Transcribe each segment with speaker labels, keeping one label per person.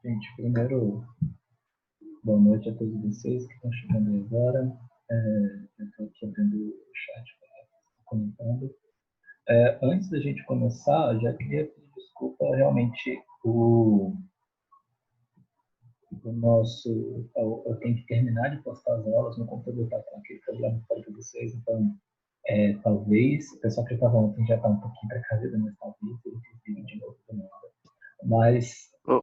Speaker 1: Gente, primeiro, boa noite a todos vocês que estão chegando aí agora. Eu estou aqui abrindo o chat para comentando. Antes da gente começar, já queria pedir desculpa, realmente, eu tenho que terminar de postar as aulas, meu computador está com aquele problema que eu falei para vocês, então, talvez, o pessoal que estava ontem já está um pouquinho precavido, mas talvez ele fique de novo do nada. Mas,
Speaker 2: Oh,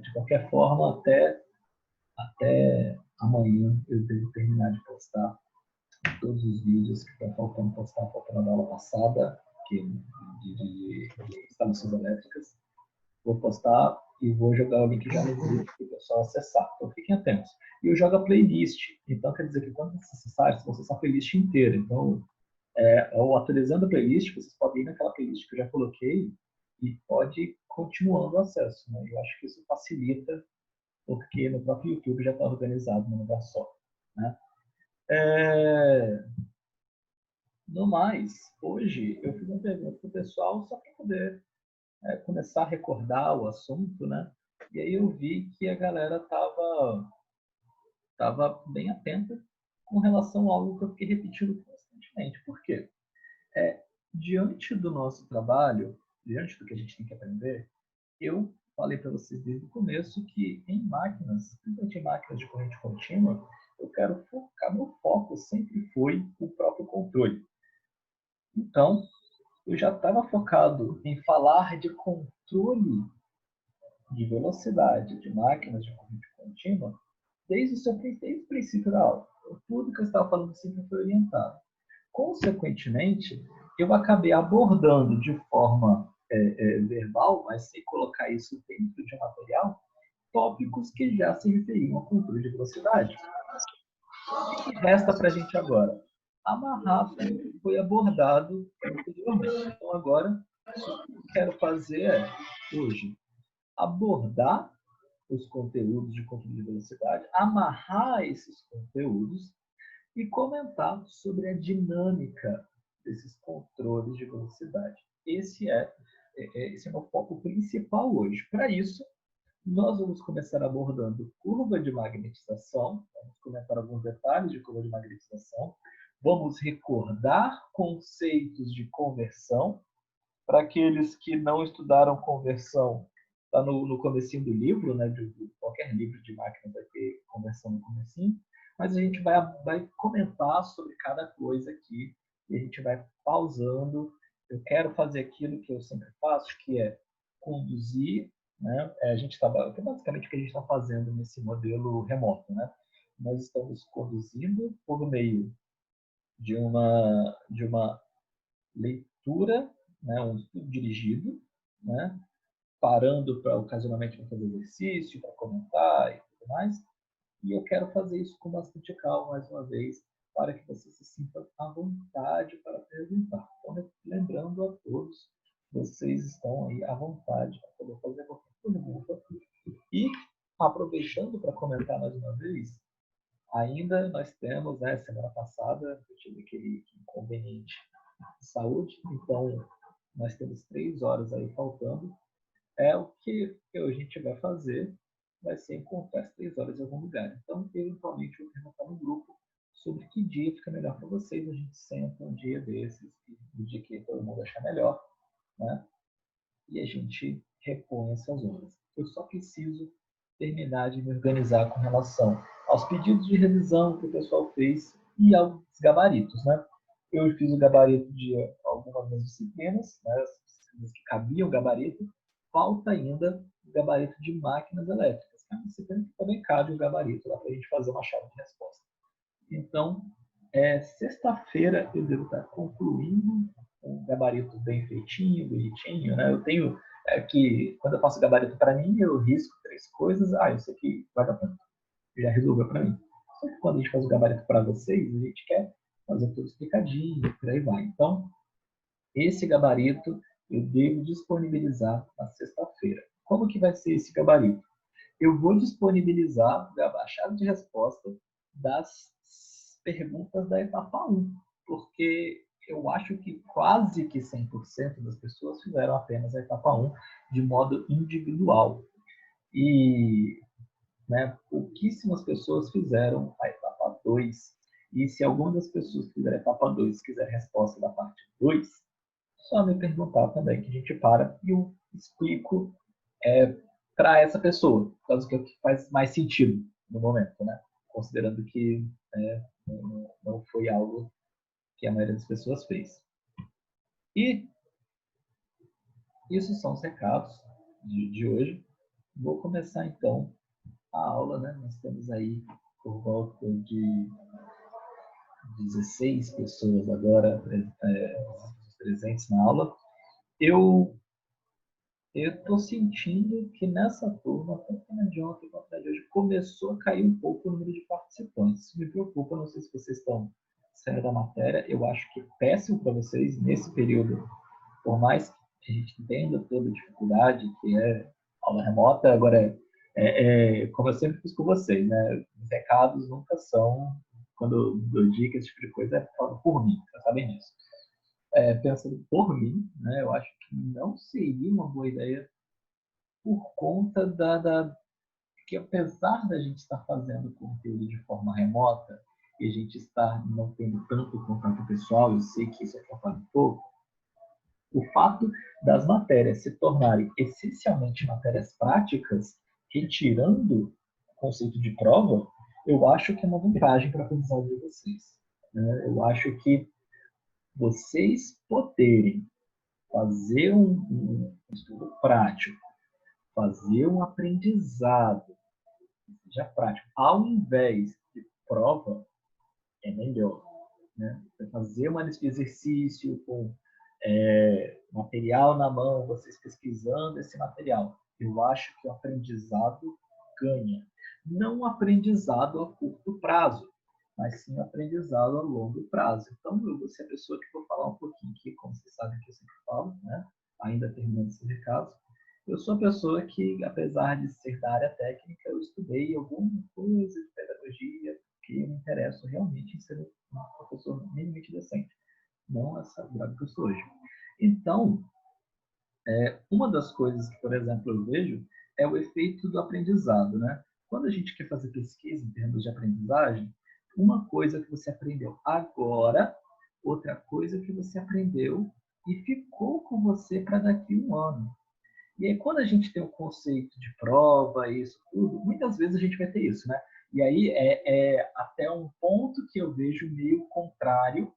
Speaker 1: de qualquer forma, até amanhã eu devo terminar de postar todos os vídeos que estão faltando postar, faltando da aula passada, que de instalações elétricas. Vou postar e vou jogar o link já no grupo para o pessoal acessar. Então fiquem atentos. E eu jogo a playlist. Então quer dizer que quando vocês acessarem, vocês vão acessar a playlist inteira. Então, ao atualizando a playlist, vocês podem ir naquela playlist que eu já coloquei e pode ir continuando o acesso. Né? Eu acho que isso facilita, porque no próprio YouTube já está organizado num lugar só. Né? No mais, hoje eu fiz uma pergunta para o pessoal só para poder começar a recordar o assunto, né? E aí eu vi que a galera tava bem atenta com relação a algo que eu fiquei repetindo constantemente. Por quê? Diante do nosso trabalho, diante do que a gente tem que aprender, eu falei para vocês desde o começo que em máquinas, principalmente em máquinas de corrente contínua, eu quero focar, meu foco sempre foi o próprio controle. Então, eu já estava focado em falar de controle de velocidade de máquinas de corrente contínua desde o princípio da aula. Tudo que eu estava falando sempre foi orientado. Consequentemente, eu acabei abordando de forma verbal, mas sem colocar isso dentro de um material, tópicos que já se referiam ao controle de velocidade. O que resta para a gente agora? Amarrar tudo que foi abordado anteriormente. Então, agora, o que eu quero fazer hoje, abordar os conteúdos de controle de velocidade, amarrar esses conteúdos e comentar sobre a dinâmica desses controles de velocidade. Esse é o meu foco principal hoje. Para isso, nós vamos começar abordando curva de magnetização, vamos comentar alguns detalhes de curva de magnetização, vamos recordar conceitos de conversão. Para aqueles que não estudaram conversão, está no comecinho do livro, né? De qualquer livro de máquina vai ter conversão no comecinho, mas a gente vai comentar sobre cada coisa aqui e a gente vai pausando. Eu quero fazer aquilo que eu sempre faço, que é conduzir, né? A gente está basicamente o que a gente está fazendo nesse modelo remoto, né? Nós estamos conduzindo por meio de uma leitura, né, um estudo dirigido, né, parando para ocasionalmente para fazer exercício, para comentar e tudo mais. E eu quero fazer isso com bastante calma, mais uma vez, para que você se sinta à vontade para perguntar. Então, lembrando a todos, vocês estão aí à vontade para poder fazer qualquer pergunta. E, aproveitando para comentar mais uma vez, ainda nós temos, né, semana passada, eu tive aquele inconveniente de saúde, então nós temos 3 horas aí faltando. O que a gente vai fazer vai ser encontrar as 3 horas em algum lugar. Então, eventualmente, eu vou perguntar no grupo sobre que dia fica melhor para vocês. A gente senta um dia desses, no dia que todo mundo achar melhor, né? E a gente repõe essas horas. Eu só preciso terminar de me organizar com relação aos pedidos de revisão que o pessoal fez e aos gabaritos, né? Eu fiz o gabarito de algumas das disciplinas, né, as disciplinas que cabiam o gabarito, falta ainda o gabarito de máquinas elétricas, que é uma disciplina que também cabe o gabarito lá para a gente fazer uma chave de resposta. Então, sexta-feira eu devo estar concluindo um gabarito bem feitinho, bonitinho, né? Eu tenho que, quando eu faço gabarito para mim, eu risco 3 coisas, isso aqui vai dar tanto, já resolveu para mim. Só que quando a gente faz o gabarito para vocês, a gente quer fazer tudo explicadinho, por aí vai. Então, esse gabarito eu devo disponibilizar na sexta-feira. Como que vai ser esse gabarito? Eu vou disponibilizar a chave de resposta das perguntas da etapa 1, porque eu acho que quase que 100% das pessoas fizeram apenas a etapa 1 de modo individual. E, né, pouquíssimas pessoas fizeram a etapa 2. E se alguma das pessoas que fizeram a etapa 2 quiser a resposta da parte 2, só me perguntar também, que a gente para e eu explico para essa pessoa, por causa que é o que faz mais sentido no momento, né? Considerando que não foi algo que a maioria das pessoas fez. E isso são os recados de hoje. Vou começar então a aula, né? Nós temos aí por volta de 16 pessoas agora presentes na aula. Eu estou sentindo que nessa turma, tanto na de ontem quanto na de hoje, começou a cair um pouco o número de participantes. Isso me preocupa, não sei se vocês estão saindo da matéria. Eu acho que é péssimo para vocês nesse período, por mais que a gente entenda toda a dificuldade que é aula remota. Agora, como eu sempre fiz com vocês, né? Os recados nunca são, quando eu dou dicas, esse tipo de coisa, é falando por mim, vocês sabem disso. Pensando por mim, né? Eu acho que não seria uma boa ideia por conta que apesar da gente estar fazendo conteúdo de forma remota e a gente estar não tendo tanto contato pessoal, eu sei que isso atrapalha um pouco, o fato das matérias se tornarem essencialmente matérias práticas, retirando o conceito de prova, eu acho que é uma vantagem para a aprendizagem de vocês, né? Eu acho que vocês poderem fazer um estudo prático, fazer um aprendizado, seja prático, ao invés de prova, é melhor, né? Você fazer um exercício com material na mão, vocês pesquisando esse material, eu acho que o aprendizado ganha. Não o aprendizado a curto prazo, mas sim o aprendizado a longo prazo. Então, eu vou ser a pessoa que vou falar um pouquinho aqui, como vocês sabem que eu sempre falo, né? Ainda terminando esse recado. Eu sou a pessoa que, apesar de ser da área técnica, eu estudei alguma coisa de pedagogia, que me interesso realmente em ser um professor minimamente decente, não essa droga que eu sou hoje. Então, uma das coisas que, por exemplo, eu vejo é o efeito do aprendizado, né? Quando a gente quer fazer pesquisa em termos de aprendizagem, uma coisa que você aprendeu agora, outra coisa que você aprendeu e ficou com você para daqui a um ano. E aí, quando a gente tem o conceito de prova, isso tudo, muitas vezes a gente vai ter isso, né? E aí é até um ponto que eu vejo meio contrário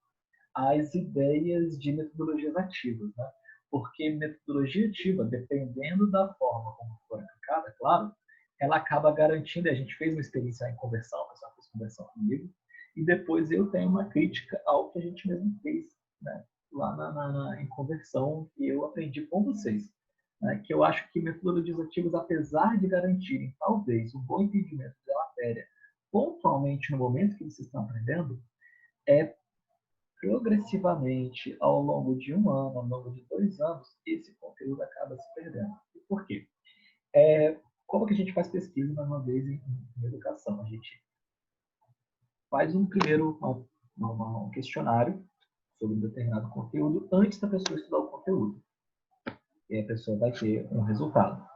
Speaker 1: às ideias de metodologias ativas, né? Porque metodologia ativa, dependendo da forma como for aplicada, claro, ela acaba garantindo, a gente fez uma experiência em conversão, o pessoal fez conversão comigo, e depois eu tenho uma crítica ao que a gente mesmo fez, né? Lá em conversão, que eu aprendi com vocês. Né? Que eu acho que metodologias ativas, apesar de garantirem, talvez, um bom entendimento da matéria, pontualmente no momento que vocês estão aprendendo, progressivamente, ao longo de um ano, ao longo de 2 anos, esse conteúdo acaba se perdendo. E por quê? Como que a gente faz pesquisa, mais uma vez, em educação? A gente faz um primeiro um questionário sobre um determinado conteúdo antes da pessoa estudar o conteúdo. E a pessoa vai ter um resultado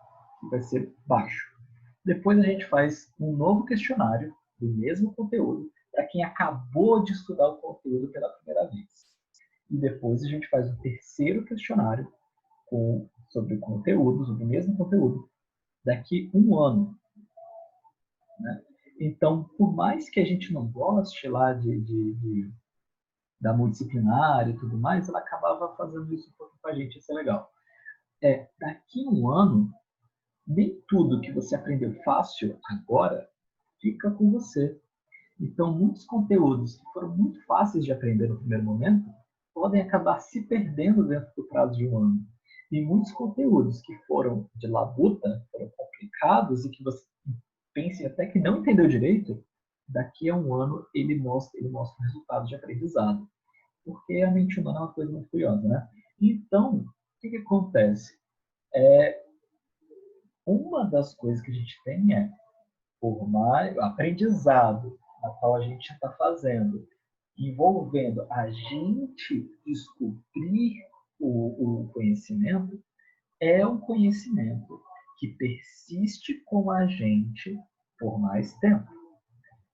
Speaker 1: que vai ser baixo. Depois a gente faz um novo questionário do mesmo conteúdo para quem acabou de estudar o conteúdo pela primeira vez. E depois a gente faz um terceiro questionário sobre conteúdo, sobre o mesmo conteúdo, daqui um ano. Né? Então, por mais que a gente não goste lá da multidisciplinar e tudo mais, ela acabava fazendo isso um pouco com a gente, isso é legal. Daqui um ano, nem tudo que você aprendeu fácil agora fica com você. Então, muitos conteúdos que foram muito fáceis de aprender no primeiro momento podem acabar se perdendo dentro do prazo de um ano. E muitos conteúdos que foram de labuta, foram complicados e que você pense até que não entendeu direito, daqui a um ano ele mostra o resultado de aprendizado. Porque a mente humana é uma coisa muito curiosa, né? Então, o que acontece? Uma das coisas que a gente tem por mais aprendizado na qual a gente está fazendo envolvendo a gente descobrir o conhecimento, é um conhecimento que persiste com a gente por mais tempo.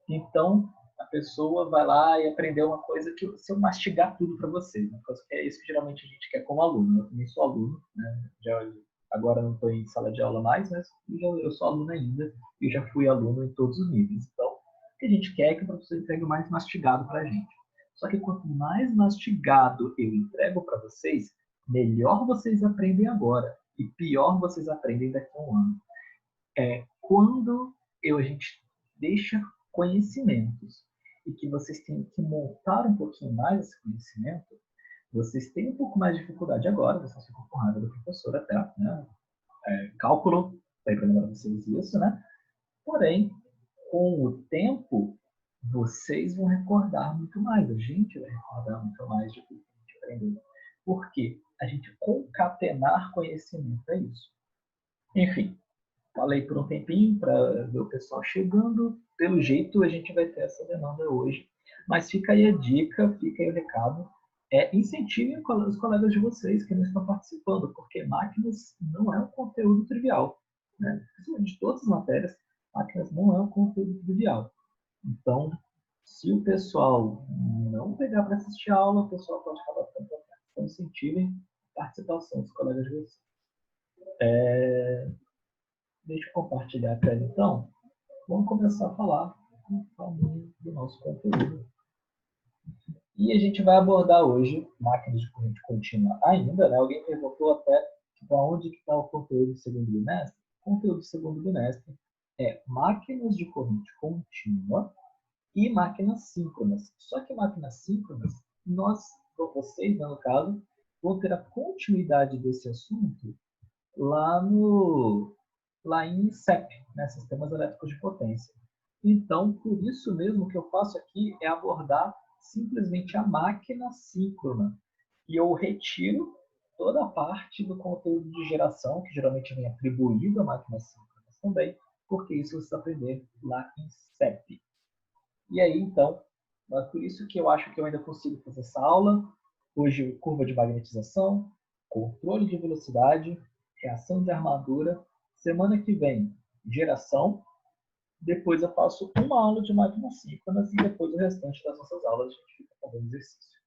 Speaker 1: Então, a pessoa vai lá e aprendeu uma coisa que, se eu mastigar tudo para você, é isso que geralmente a gente quer como aluno. Eu também sou aluno, né? Agora não estou em sala de aula mais, mas eu sou aluno ainda e já fui aluno em todos os níveis. Então, o que a gente quer é que o professor entregue o mais mastigado para a gente. Só que quanto mais mastigado eu entrego para vocês, melhor vocês aprendem agora e pior vocês aprendem daqui a um ano. Quando a gente deixa conhecimentos e que vocês têm que montar um pouquinho mais esse conhecimento, vocês têm um pouco mais de dificuldade agora, vocês ficam com raiva do professor até, né? Cálculo, daí para lembrar vocês isso, né? Porém, com o tempo, vocês vão recordar muito mais, a gente vai recordar muito mais de tudo que a gente aprendeu. Por quê? A gente concatenar conhecimento é isso. Enfim, falei por um tempinho para ver o pessoal chegando. Pelo jeito, a gente vai ter essa demanda hoje. Mas fica aí a dica, fica aí o recado. Incentivem os colegas de vocês que não estão participando, porque máquinas não é um conteúdo trivial. Né? Principalmente de todas as matérias, máquinas não é um conteúdo trivial. Então, se o pessoal não pegar para assistir a aula, o pessoal pode acabar ficando para trás. Então, incentivem a participação dos colegas de vocês. Deixa eu compartilhar a tela, então. Vamos começar a falar do nosso conteúdo. E a gente vai abordar hoje máquinas de corrente contínua ainda, né? Alguém perguntou até onde que está o conteúdo do segundo bimestre. O conteúdo do segundo bimestre é máquinas de corrente contínua e máquinas síncronas. Só que máquinas síncronas, vocês, no caso, vão ter a continuidade desse assunto lá em SEP, né, Sistemas Elétricos de Potência. Então, por isso mesmo que eu faço aqui é abordar simplesmente a máquina síncrona. E eu retiro toda a parte do conteúdo de geração, que geralmente vem atribuído à máquina síncrona também, porque isso você vai aprender lá em SEP. E aí, então, é por isso que eu acho que eu ainda consigo fazer essa aula. Hoje, curva de magnetização, controle de velocidade, reação de armadura. Semana que vem, geração. Depois eu faço uma aula de máquinas síncronas e depois o restante das nossas aulas a gente fica fazendo exercício.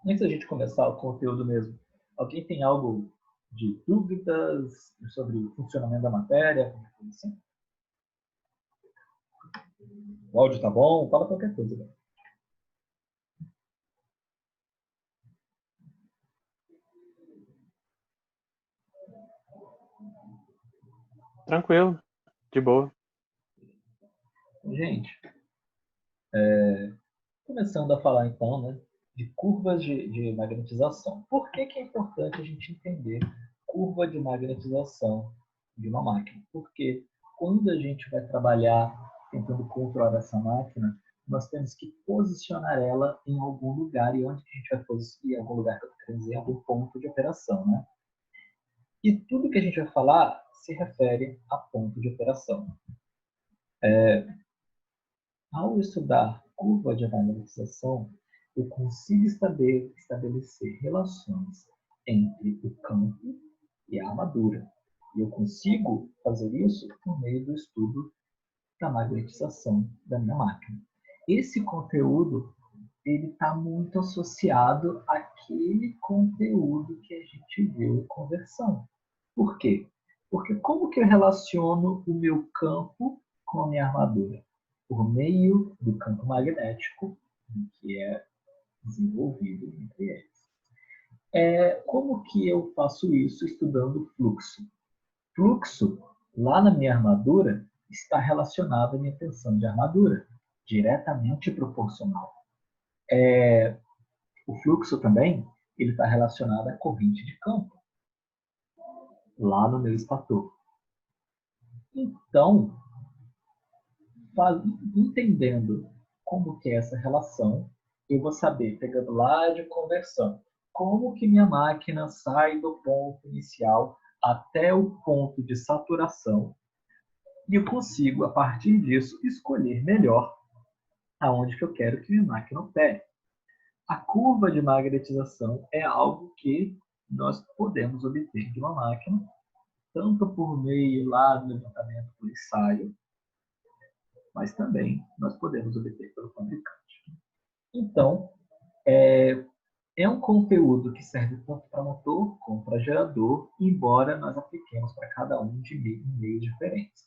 Speaker 1: Antes da gente começar o conteúdo mesmo, alguém tem algo de dúvidas sobre o funcionamento da matéria? Assim? O áudio tá bom? Fala qualquer coisa. Né?
Speaker 2: Tranquilo, de boa.
Speaker 1: Gente, começando a falar então, né, de curvas de magnetização. Por que é importante a gente entender curva de magnetização de uma máquina? Porque quando a gente vai trabalhar tentando controlar essa máquina, nós temos que posicionar ela em algum lugar. E onde que a gente vai posicionar? Em algum lugar, que eu quero dizer, em algum ponto de operação, né? E tudo que a gente vai falar se refere a ponto de operação. Ao estudar curva de magnetização, eu consigo estabelecer relações entre o campo e a armadura. E eu consigo fazer isso por meio do estudo da magnetização da minha máquina. Esse conteúdo ele está muito associado àquele conteúdo que a gente viu em conversão. Por quê? Porque como que eu relaciono o meu campo com a minha armadura? Por meio do campo magnético que é desenvolvido entre eles. Como que eu faço isso estudando fluxo? Fluxo, lá na minha armadura, está relacionado à minha tensão de armadura, diretamente proporcional. O fluxo também ele está relacionado à corrente de campo, lá no meu estator. Então, entendendo como que é essa relação, eu vou saber, pegando lá de conversão, como que minha máquina sai do ponto inicial até o ponto de saturação e eu consigo, a partir disso, escolher melhor aonde que eu quero que minha máquina opere. A curva de magnetização é algo que nós podemos obter de uma máquina, tanto por meio lá do levantamento por ensaio, mas também nós podemos obter pelo fabricante. Então, é um conteúdo que serve tanto para motor como para gerador, embora nós apliquemos para cada um de meios diferentes.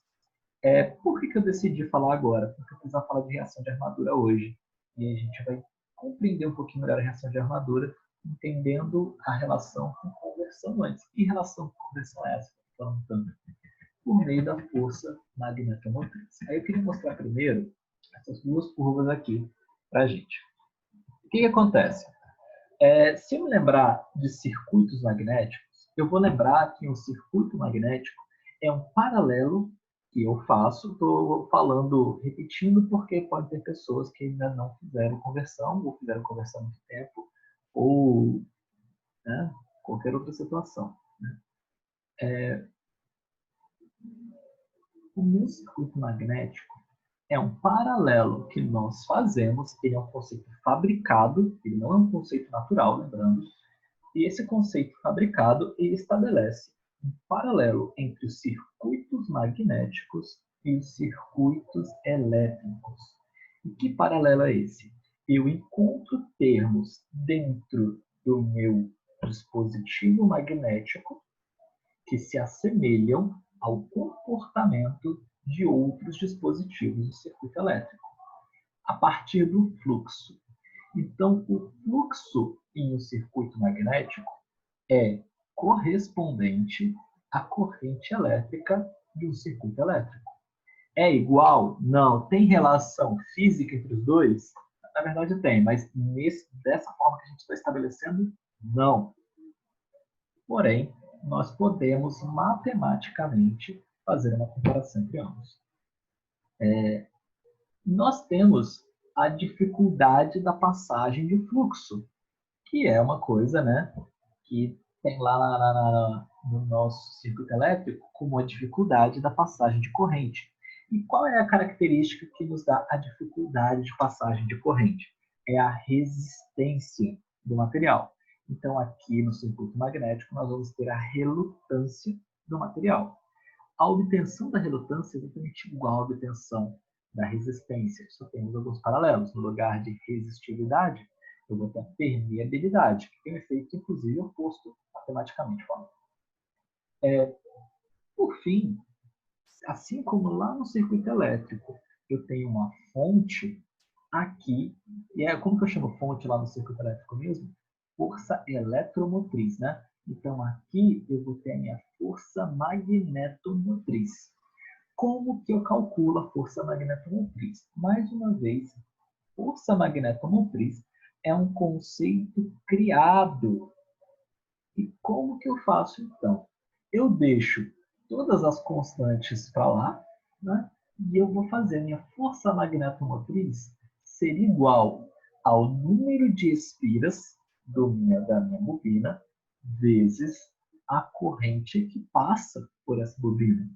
Speaker 1: Por que eu decidi falar agora? Porque eu precisava falar de reação de armadura hoje. E a gente vai compreender um pouquinho melhor a reação de armadura, entendendo a relação com conversão antes. Que relação com conversão é essa que eu estou falando tanto? Por meio da força magnetomotriz. Aí eu queria mostrar primeiro essas duas curvas aqui para a gente. O que acontece? Se eu me lembrar de circuitos magnéticos, eu vou lembrar que um circuito magnético é um paralelo que eu faço, estou falando, repetindo, porque pode ter pessoas que ainda não fizeram conversão, ou fizeram conversão há muito tempo, ou qualquer outra situação. O meu circuito magnético é um paralelo que nós fazemos, ele é um conceito fabricado, ele não é um conceito natural, lembrando, e esse conceito fabricado ele estabelece um paralelo entre os circuitos magnéticos e os circuitos elétricos. E que paralelo é esse? Eu encontro termos dentro do meu dispositivo magnético que se assemelham ao comportamento de outros dispositivos do circuito elétrico, a partir do fluxo. Então, o fluxo em um circuito magnético é correspondente à corrente elétrica de um circuito elétrico. É igual? Não. Tem relação física entre os dois? Na verdade tem, mas dessa forma que a gente está estabelecendo, não. Porém, nós podemos matematicamente fazer uma comparação entre ambos. Nós temos a dificuldade da passagem de fluxo, que é uma coisa, que tem lá no nosso circuito elétrico como a dificuldade da passagem de corrente. E qual é a característica que nos dá a dificuldade de passagem de corrente? É a resistência do material. Então, aqui no circuito magnético, nós vamos ter a relutância do material. A obtenção da relutância é exatamente igual à obtenção da resistência. Só temos alguns paralelos. No lugar de resistividade, eu vou ter a permeabilidade, que tem um efeito, inclusive, oposto matematicamente falando. Por fim, assim como lá no circuito elétrico, eu tenho uma fonte aqui, e como que eu chamo fonte lá no circuito elétrico mesmo? Força eletromotriz, né? Então, aqui eu vou ter a minha força magnetomotriz. Como que eu calculo a força magnetomotriz? Mais uma vez, força magnetomotriz é um conceito criado. E como que eu faço, então? Eu deixo todas as constantes para lá, e eu vou fazer minha força magnetomotriz ser igual ao número de espiras da minha bobina vezes a corrente que passa por essa bobina.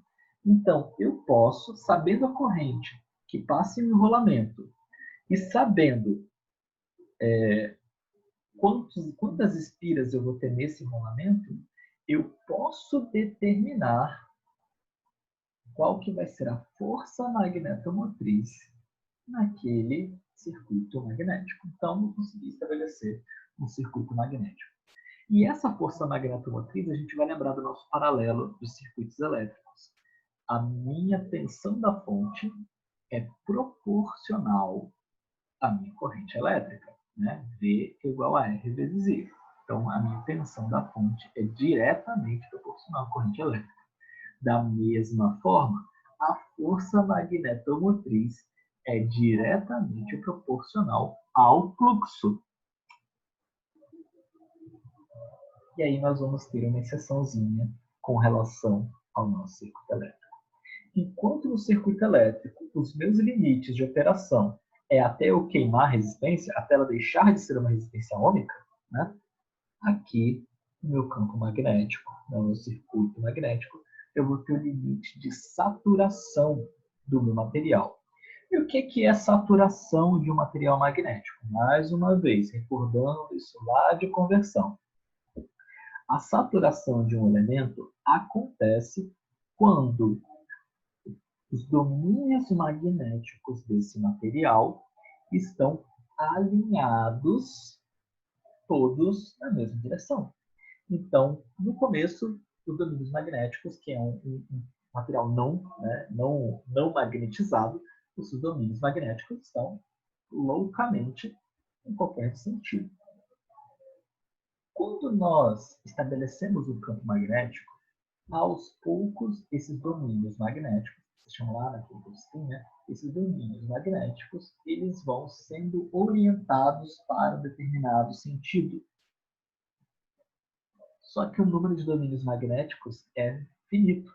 Speaker 1: Então, eu posso, sabendo a corrente que passa em um enrolamento e sabendo quantas espiras eu vou ter nesse enrolamento, eu posso determinar qual que vai ser a força magnetomotriz naquele circuito magnético. Então, eu consegui estabelecer um circuito magnético. E essa força magnetomotriz, a gente vai lembrar do nosso paralelo de circuitos elétricos. A minha tensão da fonte é proporcional à minha corrente elétrica, V igual a R vezes I. Então, a minha tensão da fonte é diretamente proporcional à corrente elétrica. Da mesma forma, a força magnetomotriz é diretamente proporcional ao fluxo. E aí nós vamos ter uma exceçãozinha com relação ao nosso circuito elétrico. Enquanto no circuito elétrico, os meus limites de operação é até eu queimar a resistência, até ela deixar de ser uma resistência ômica, aqui no meu campo magnético, no meu circuito magnético, eu vou ter o limite de saturação do meu material. E o que é saturação de um material magnético? Mais uma vez, recordando isso lá de conversão. A saturação de um elemento acontece quando os domínios magnéticos desse material estão alinhados todos na mesma direção. Então, no começo, os domínios magnéticos, que é um material não magnetizado, os domínios magnéticos estão loucamente em qualquer sentido. Quando nós estabelecemos o campo magnético, aos poucos, esses domínios magnéticos, vocês chamam lá naquele postinho, né? Esses domínios magnéticos, eles vão sendo orientados para um determinado sentido. Só que o número de domínios magnéticos é finito,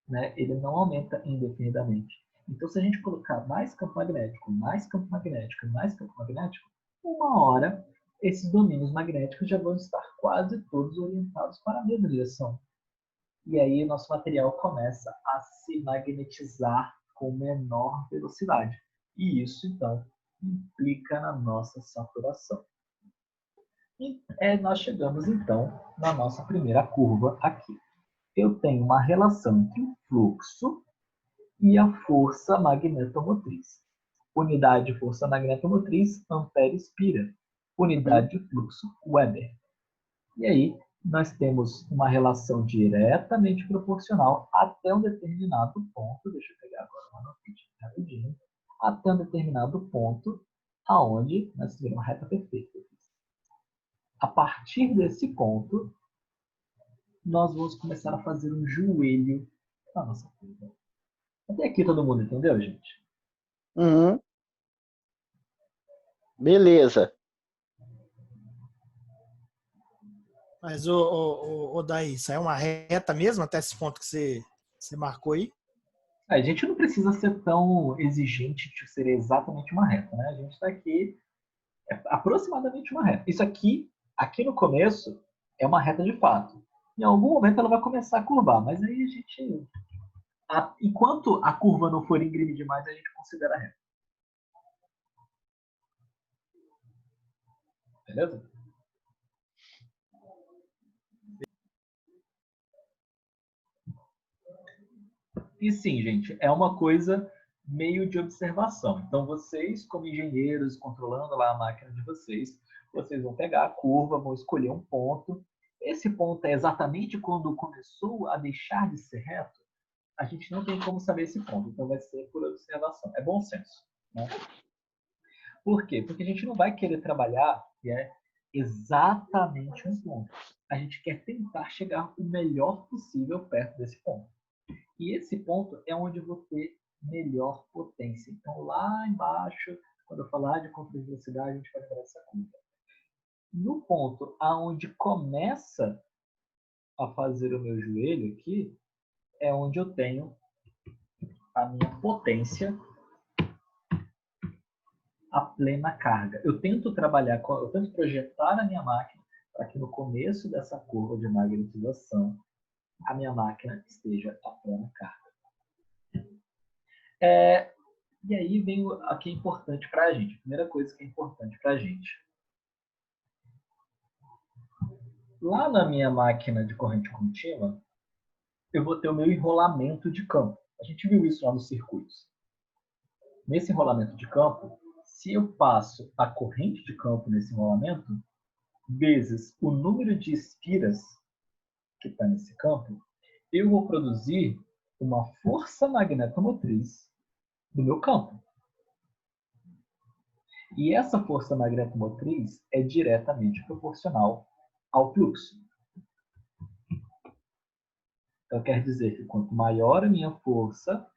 Speaker 1: né? Ele não aumenta indefinidamente. Então, se a gente colocar mais campo magnético, mais campo magnético, mais campo magnético, uma hora, esses domínios magnéticos já vão estar quase todos orientados para a mesma direção. E aí, nosso material começa a se magnetizar com menor velocidade. E isso, então, implica na nossa saturação. E nós chegamos, então, na nossa primeira curva aqui. Eu tenho uma relação entre o fluxo e a força magnetomotriz. Unidade de força magnetomotriz, ampere-espira. Unidade de fluxo, Weber. E aí, nós temos uma relação diretamente proporcional até um determinado ponto. Deixa eu pegar agora uma notícia rapidinho. Até um determinado ponto, aonde nós temos uma reta perfeita. A partir desse ponto, nós vamos começar a fazer um joelho na nossa curva. Até aqui todo mundo entendeu, gente?
Speaker 3: Uhum. Beleza.
Speaker 4: Mas, Daí, isso é uma reta mesmo até esse ponto que você marcou aí?
Speaker 1: A gente não precisa ser tão exigente de ser exatamente uma reta, né? A gente está aqui aproximadamente uma reta. Isso aqui no começo, é uma reta de fato. Em algum momento ela vai começar a curvar, mas aí a gente... enquanto a curva não for íngreme demais, a gente considera reta. Beleza? E sim, gente, é uma coisa meio de observação. Então, vocês, como engenheiros, controlando lá a máquina de vocês vão pegar a curva, vão escolher um ponto. Esse ponto é exatamente quando começou a deixar de ser reto. A gente não tem como saber esse ponto, então vai ser por observação. É bom senso, né? Por quê? Porque a gente não vai querer trabalhar exatamente um ponto. A gente quer tentar chegar o melhor possível perto desse ponto. E esse ponto é onde eu vou ter melhor potência. Então, lá embaixo, quando eu falar de controle de velocidade, a gente vai lembrar essa curva. No ponto aonde começa a fazer o meu joelho aqui, é onde eu tenho a minha potência a plena carga. Eu tento projetar a minha máquina para que no começo dessa curva de magnetização, a minha máquina esteja a plena carga. E aí vem o que é importante para a gente. A primeira coisa que é importante para a gente. Lá na minha máquina de corrente contínua, eu vou ter o meu enrolamento de campo. A gente viu isso lá nos circuitos. Nesse enrolamento de campo, se eu passo a corrente de campo nesse enrolamento, vezes o número de espiras que está nesse campo, eu vou produzir uma força magnetomotriz do meu campo. E essa força magnetomotriz é diretamente proporcional ao fluxo. Então, quer dizer que quanto maior a minha força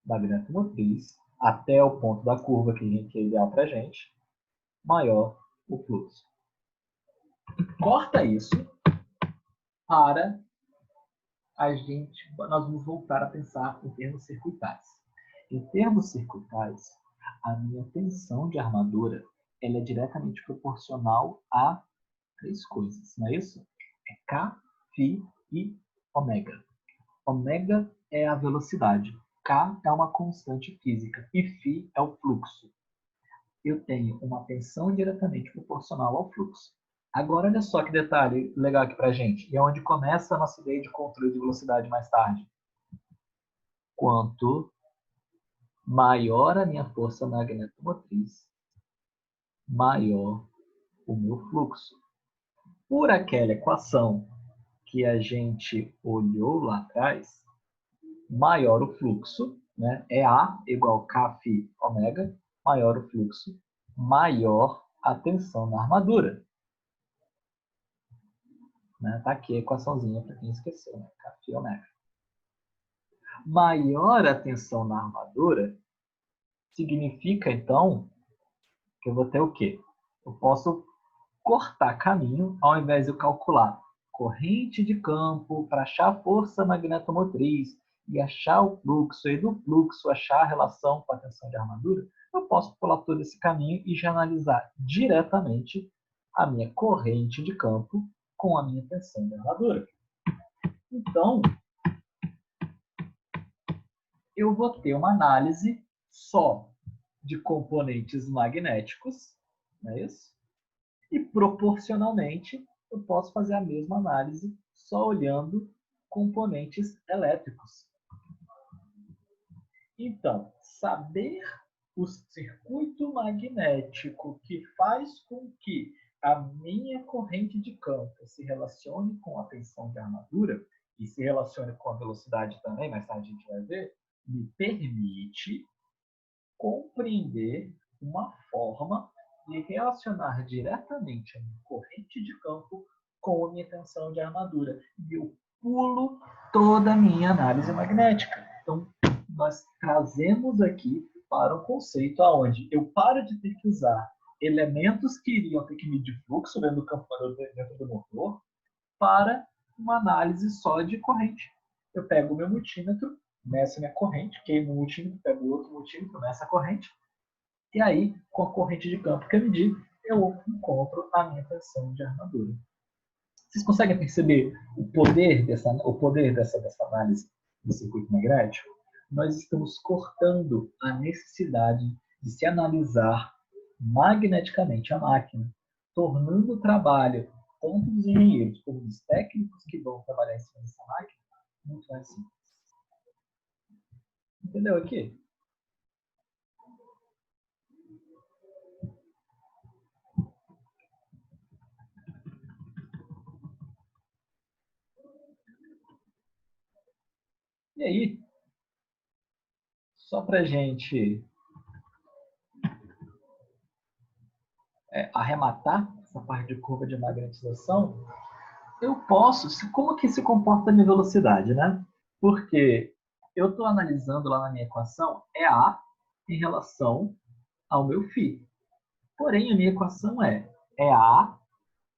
Speaker 1: magnetomotriz, até o ponto da curva que é ideal para a gente, maior o fluxo. Corta isso para nós vamos voltar a pensar em termos circuitais. Em termos circuitais, a minha tensão de armadura ela é diretamente proporcional a três coisas, não é isso? É K, φ e ômega. Ômega é a velocidade. K é uma constante física e φ é o fluxo. Eu tenho uma tensão diretamente proporcional ao fluxo. Agora, olha só que detalhe legal aqui para a gente. E é onde começa a nossa ideia de controle de velocidade mais tarde. Quanto maior a minha força magnetomotriz, maior o meu fluxo. Por aquela equação que a gente olhou lá atrás, maior o fluxo, né? É A igual K φ ômega, maior o fluxo, maior a tensão na armadura. Né? Tá aqui a equaçãozinha para quem esqueceu, né? K φ ômega. Maior a tensão na armadura significa, então, que eu vou ter o quê? Eu posso cortar caminho ao invés de eu calcular corrente de campo para achar a força magnetomotriz e achar o fluxo, e do fluxo achar a relação com a tensão de armadura, eu posso pular todo esse caminho e já analisar diretamente a minha corrente de campo com a minha tensão de armadura. Então, eu vou ter uma análise só de componentes magnéticos, não é isso? E proporcionalmente, eu posso fazer a mesma análise só olhando componentes elétricos. Então, saber o circuito magnético que faz com que a minha corrente de campo se relacione com a tensão de armadura e se relacione com a velocidade também, mais tarde a gente vai ver, me permite compreender uma forma de relacionar diretamente a minha corrente de campo com a minha tensão de armadura. E eu pulo toda a minha análise magnética. Então, nós trazemos aqui para um conceito onde eu paro de ter que usar elementos que iriam ter que medir fluxo dentro do campo dentro do motor para uma análise só de corrente. Eu pego o meu multímetro, meço a minha corrente, queimo o multímetro, pego o outro multímetro, meço a corrente, e aí, com a corrente de campo que eu medi, eu encontro a minha tensão de armadura. Vocês conseguem perceber o poder dessa análise do circuito magnético? Nós estamos cortando a necessidade de se analisar magneticamente a máquina, tornando o trabalho, tanto dos engenheiros como dos técnicos que vão trabalhar em cima dessa máquina, muito mais simples. Entendeu aqui? E aí, só para a gente arrematar essa parte de curva de magnetização, eu posso, como que se comporta a minha velocidade, né? Porque eu estou analisando lá na minha equação, é A em relação ao meu φ. Porém, a minha equação é A,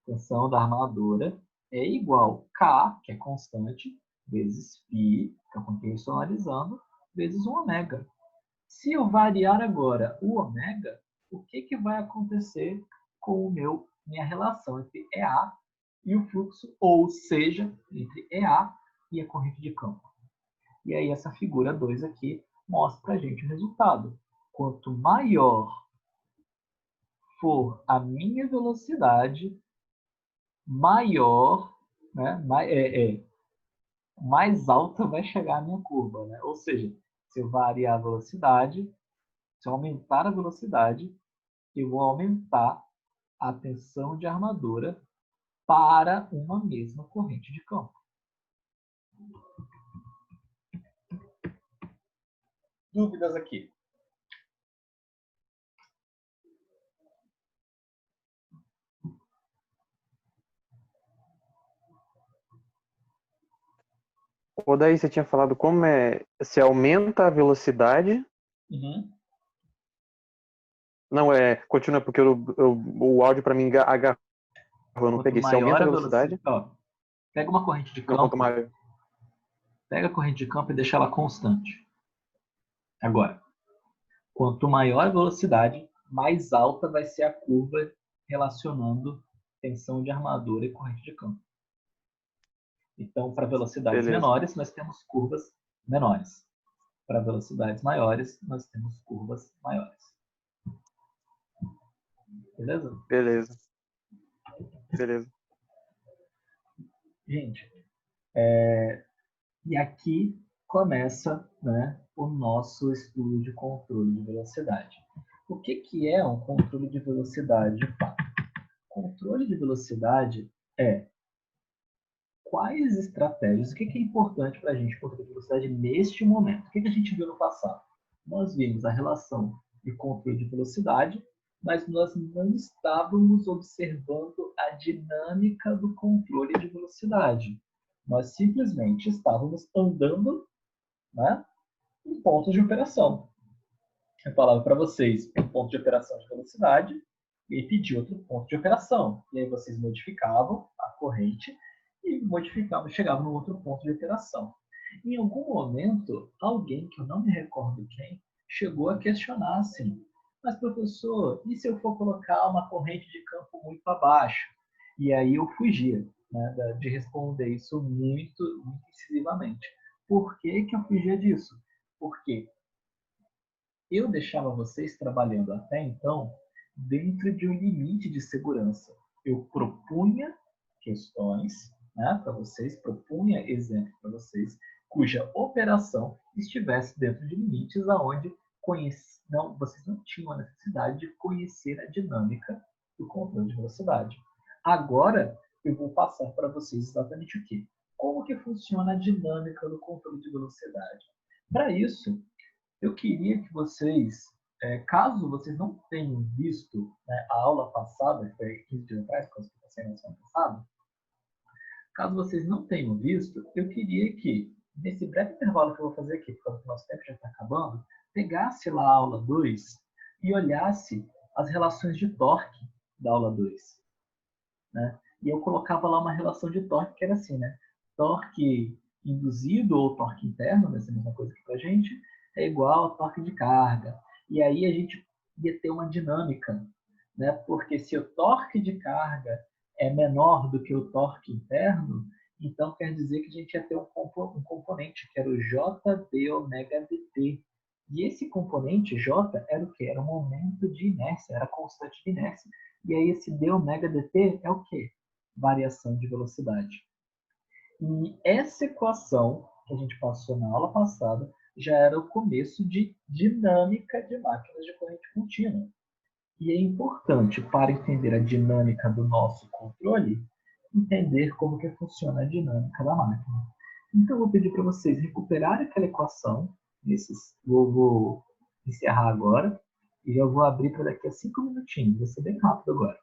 Speaker 1: tensão da armadura, é igual K, que é constante, vezes φ, que é com quem eu estou analisando, vezes 1 ômega. Se eu variar agora o ômega, o que vai acontecer com minha relação entre EA e o fluxo, ou seja, entre EA e a corrente de campo? E aí essa figura 2 aqui mostra para a gente o resultado. Quanto maior for a minha velocidade, maior, né, mais alta vai chegar a minha curva. Né? Ou seja, se eu variar a velocidade, se eu aumentar a velocidade, eu vou aumentar a tensão de armadura para uma mesma corrente de campo. Dúvidas aqui?
Speaker 2: Ou daí você tinha falado como se aumenta a velocidade.
Speaker 1: Uhum.
Speaker 2: Não, continua, porque o áudio para mim agarrou, eu não peguei. Se aumenta a velocidade.
Speaker 1: Ó, pega uma corrente de campo. Pega a corrente de campo e deixa ela constante. Agora, quanto maior a velocidade, mais alta vai ser a curva relacionando tensão de armadura e corrente de campo. Então, para velocidades
Speaker 2: Beleza.
Speaker 1: menores, nós temos curvas menores. Para velocidades maiores, nós temos curvas maiores. Beleza?
Speaker 2: Beleza. Beleza.
Speaker 1: Gente, e aqui começa, né, o nosso estudo de controle de velocidade. O que é um controle de velocidade de fato? Controle de velocidade é quais estratégias, o que é importante para a gente controlar a velocidade neste momento? O que a gente viu no passado? Nós vimos a relação de controle de velocidade, mas nós não estávamos observando a dinâmica do controle de velocidade. Nós simplesmente estávamos andando, né, em pontos de operação. Eu falava para vocês um ponto de operação de velocidade e pedia outro ponto de operação. E aí vocês modificavam a corrente e modificavam, chegavam no outro ponto de operação. Em algum momento, alguém, que eu não me recordo quem, chegou a questionar assim, mas professor, e se eu for colocar uma corrente de campo muito abaixo? E aí eu fugia, né, de responder isso muito, muito incisivamente. Por que eu fugia disso? Porque eu deixava vocês trabalhando até então dentro de um limite de segurança. Eu propunha questões, né, para vocês, propunha exemplos para vocês, cuja operação estivesse dentro de limites aonde vocês não tinham a necessidade de conhecer a dinâmica do controle de velocidade. Agora, eu vou passar para vocês exatamente o quê? Como que funciona a dinâmica do controle de velocidade. Para isso, eu queria que vocês, caso vocês não tenham visto, né, a aula passada, que foi 15 dias atrás, que eu passei na semana passada, caso vocês não tenham visto, eu queria que, nesse breve intervalo que eu vou fazer aqui, porque o nosso tempo já está acabando, pegasse lá a aula 2 e olhasse as relações de torque da aula 2. Né? E eu colocava lá uma relação de torque que era assim, né? Torque induzido ou torque interno, vai ser a mesma coisa que para a gente, é igual a torque de carga. E aí a gente ia ter uma dinâmica, né? Porque se o torque de carga é menor do que o torque interno, então quer dizer que a gente ia ter um componente que era o JD ômega dt. E esse componente J era o que? Era o momento de inércia, era a constante de inércia. E aí esse d ômega dt é o quê? Variação de velocidade. E essa equação que a gente passou na aula passada já era o começo de dinâmica de máquinas de corrente contínua. E é importante, para entender a dinâmica do nosso controle, entender como que funciona a dinâmica da máquina. Então, eu vou pedir para vocês recuperarem aquela equação. Vou encerrar agora e já vou abrir para daqui a 5 minutinhos. Vai ser bem rápido agora.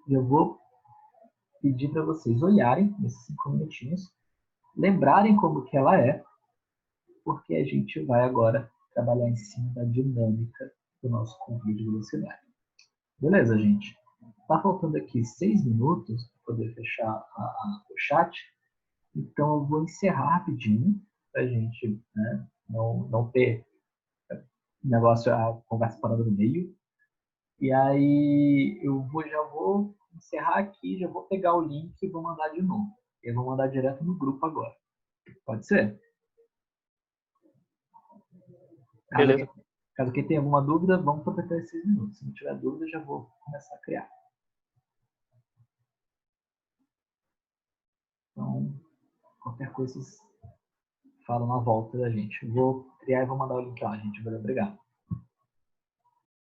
Speaker 1: Eu vou pedir para vocês olharem nesses 5 minutinhos, lembrarem como que ela é, porque a gente vai agora trabalhar em cima da dinâmica do nosso controle de velocidade. Beleza, gente? Tá faltando aqui 6 minutos para poder fechar o chat, então eu vou encerrar rapidinho para a gente, né, não ter negócio, a conversa parada no meio. E aí já vou encerrar aqui, já vou pegar o link e vou mandar de novo. Eu vou mandar direto no grupo agora. Pode ser?
Speaker 2: Beleza.
Speaker 1: Caso quem tenha alguma dúvida, vamos aproveitar esses 6 minutos. Se não tiver dúvida, já vou começar a criar. Então, qualquer coisa, vocês falam na volta da gente. Vou criar e vou mandar o link lá, gente. Obrigado.